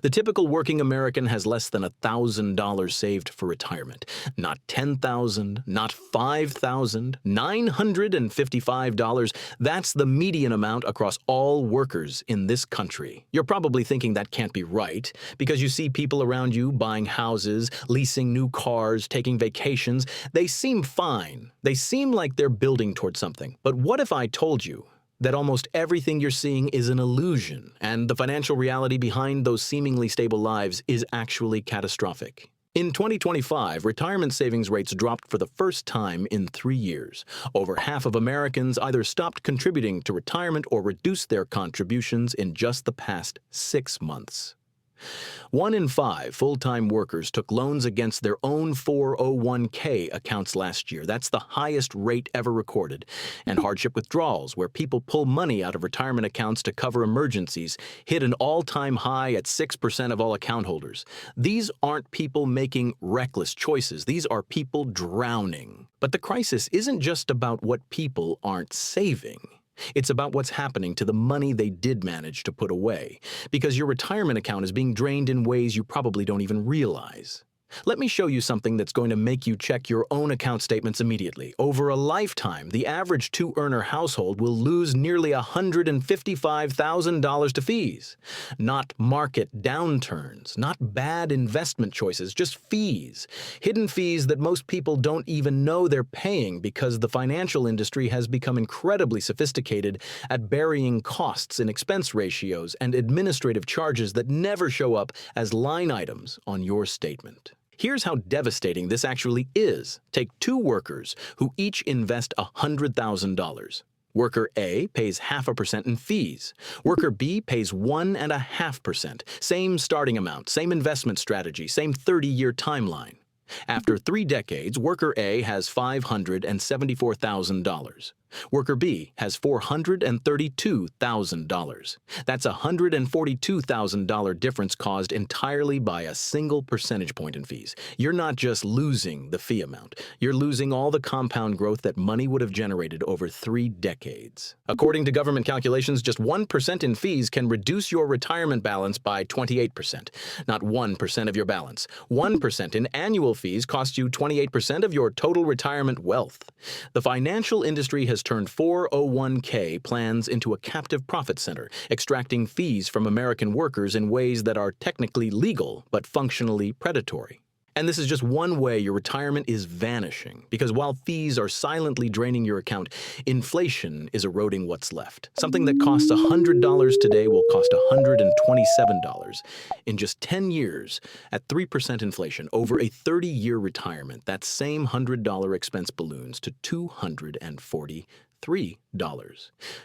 The typical working American has less than $1,000 saved for retirement. Not $10,000, not $5,000, $955. That's the median amount across all workers in this country. You're probably thinking that can't be right, because you see people around you buying houses, leasing new cars, taking vacations. They seem fine. They seem like they're building towards something. But what if I told you that almost everything you're seeing is an illusion, and the financial reality behind those seemingly stable lives is actually catastrophic? In 2025, retirement savings rates dropped for the first time in 3 years. Over half of Americans either stopped contributing to retirement or reduced their contributions in just the past 6 months. 1 in 5 full-time workers took loans against their own 401k accounts last year. That's the highest rate ever recorded. And hardship withdrawals, where people pull money out of retirement accounts to cover emergencies, hit an all-time high at 6% of all account holders. These aren't people making reckless choices. These are people drowning. But the crisis isn't just about what people aren't saving. It's about what's happening to the money they did manage to put away, because your retirement account is being drained in ways you probably don't even realize. Let me show you something that's going to make you check your own account statements immediately. Over a lifetime, the average two-earner household will lose nearly $155,000 to fees. Not market downturns, not bad investment choices, just fees. Hidden fees that most people don't even know they're paying because the financial industry has become incredibly sophisticated at burying costs in expense ratios and administrative charges that never show up as line items on your statement. Here's how devastating this actually is. Take 2 workers who each invest $100,000. Worker A pays 0.5% in fees. Worker B pays 1.5%. Same starting amount, same investment strategy, same 30-year timeline. After 3 decades, worker A has $574,000. Worker B has $432,000. That's a $142,000 difference caused entirely by a single percentage point in fees. You're not just losing the fee amount, you're losing all the compound growth that money would have generated over 3 decades. According to government calculations, just 1% in fees can reduce your retirement balance by 28%. Not 1% of your balance. 1% in annual fees cost you 28% of your total retirement wealth. The financial industry has turned 401k plans into a captive profit center, extracting fees from American workers in ways that are technically legal but functionally predatory. And this is just one way your retirement is vanishing, because while fees are silently draining your account, inflation is eroding what's left. Something that costs $100 today will cost $127 in just 10 years. At 3% inflation over a 30-year retirement, that same $100 expense balloons to $243.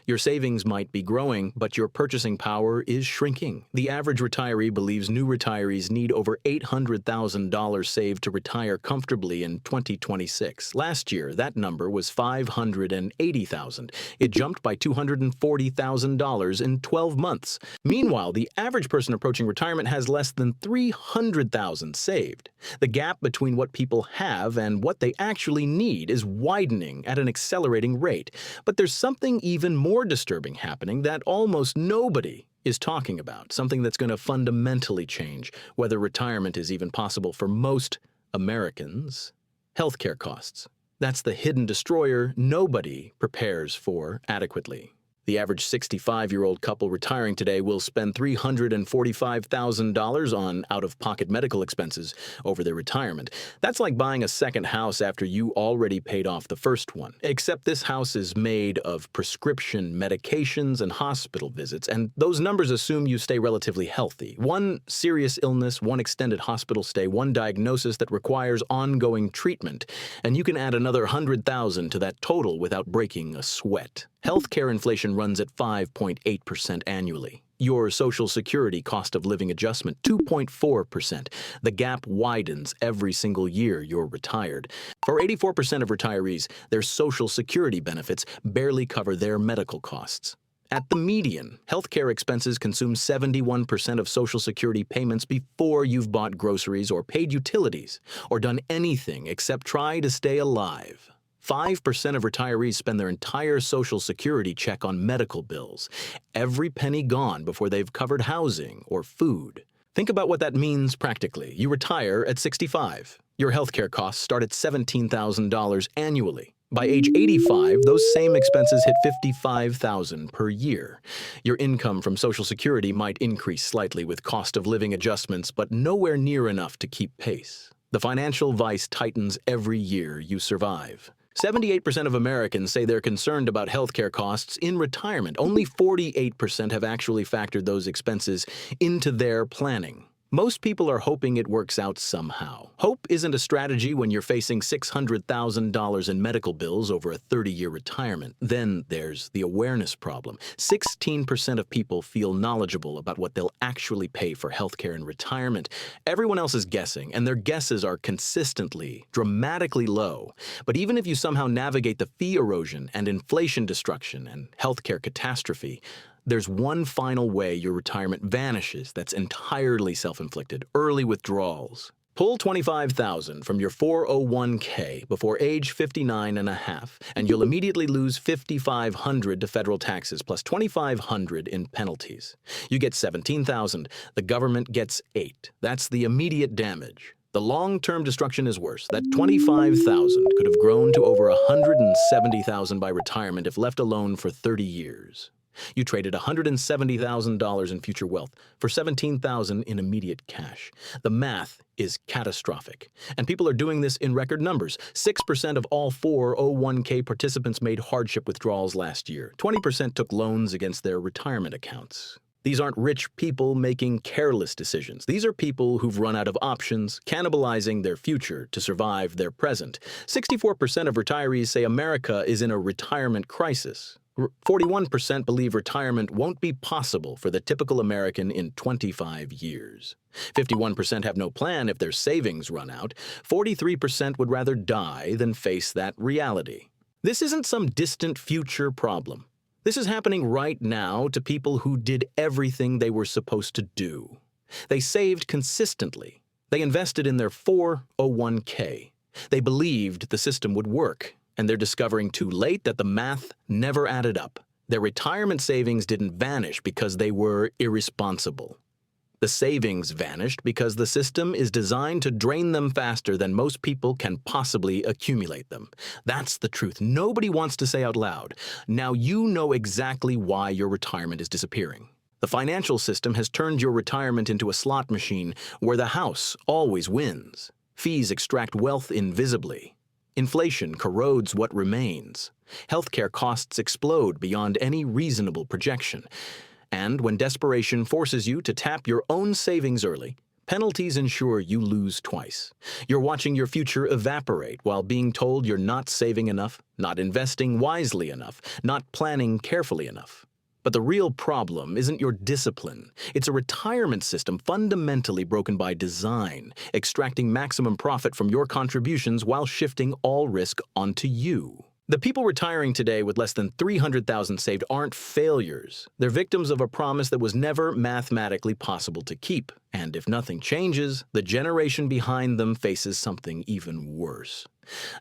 Your savings might be growing, but your purchasing power is shrinking. The average retiree believes new retirees need over $800,000 saved to retire comfortably in 2026. Last year, that number was $580,000. It jumped by $240,000 in 12 months. Meanwhile, the average person approaching retirement has less than $300,000 saved. The gap between what people have and what they actually need is widening at an accelerating rate. But there's something even more disturbing happening that almost nobody is talking about, something that's going to fundamentally change whether retirement is even possible for most Americans: healthcare costs. That's the hidden destroyer nobody prepares for adequately. The average 65-year-old couple retiring today will spend $345,000 on out-of-pocket medical expenses over their retirement. That's like buying a second house after you already paid off the first one. Except this house is made of prescription medications and hospital visits, and those numbers assume you stay relatively healthy. One serious illness, one extended hospital stay, one diagnosis that requires ongoing treatment, and you can add another $100,000 to that total without breaking a sweat. Healthcare inflation runs at 5.8% annually. Your Social Security cost of living adjustment, 2.4%. The gap widens every single year you're retired. For 84% of retirees, their Social Security benefits barely cover their medical costs. At the median, healthcare expenses consume 71% of Social Security payments before you've bought groceries or paid utilities or done anything except try to stay alive. 5% of retirees spend their entire Social Security check on medical bills, every penny gone before they've covered housing or food. Think about what that means practically. You retire at 65. Your healthcare costs start at $17,000 annually. By age 85, those same expenses hit $55,000 per year. Your income from Social Security might increase slightly with cost of living adjustments, but nowhere near enough to keep pace. The financial vice tightens every year you survive. 78% of Americans say they're concerned about healthcare costs in retirement. Only 48% have actually factored those expenses into their planning. Most people are hoping it works out somehow. Hope isn't a strategy when you're facing $600,000 in medical bills over a 30-year retirement. Then there's the awareness problem. 16% of people feel knowledgeable about what they'll actually pay for healthcare in retirement. Everyone else is guessing, and their guesses are consistently, dramatically low. But even if you somehow navigate the fee erosion and inflation destruction and healthcare catastrophe, there's one final way your retirement vanishes that's entirely self-inflicted: early withdrawals. Pull $25,000 from your 401k before age 59 and a half, and you'll immediately lose $5,500 to federal taxes plus $2,500 in penalties. You get $17,000. The government gets $8,000. That's the immediate damage. The long-term destruction is worse. That $25,000 could have grown to over $170,000 by retirement if left alone for 30 years. You traded $170,000 in future wealth for $17,000 in immediate cash. The math is catastrophic, and people are doing this in record numbers. 6% of all 401k participants made hardship withdrawals last year. 20% took loans against their retirement accounts. These aren't rich people making careless decisions. These are people who've run out of options, cannibalizing their future to survive their present. 64% of retirees say America is in a retirement crisis. 41% believe retirement won't be possible for the typical American in 25 years. 51% have no plan if their savings run out. 43% would rather die than face that reality. This isn't some distant future problem. This is happening right now to people who did everything they were supposed to do. They saved consistently. They invested in their 401k. They believed the system would work, and they're discovering too late that the math never added up. Their retirement savings didn't vanish because they were irresponsible. The savings vanished because the system is designed to drain them faster than most people can possibly accumulate them. That's the truth nobody wants to say out loud. Now you know exactly why your retirement is disappearing. The financial system has turned your retirement into a slot machine where the house always wins. Fees extract wealth invisibly. Inflation corrodes what remains. Healthcare costs explode beyond any reasonable projection. And when desperation forces you to tap your own savings early, penalties ensure you lose twice. You're watching your future evaporate while being told you're not saving enough, not investing wisely enough, not planning carefully enough. But the real problem isn't your discipline. It's a retirement system fundamentally broken by design, extracting maximum profit from your contributions while shifting all risk onto you. The people retiring today with less than $300,000 saved aren't failures. They're victims of a promise that was never mathematically possible to keep. And if nothing changes, the generation behind them faces something even worse.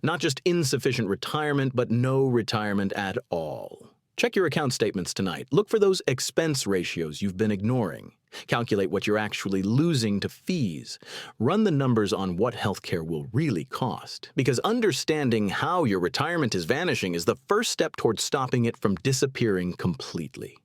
Not just insufficient retirement, but no retirement at all. Check your account statements tonight. Look for those expense ratios you've been ignoring. Calculate what you're actually losing to fees. Run the numbers on what healthcare will really cost. Because understanding how your retirement is vanishing is the first step towards stopping it from disappearing completely.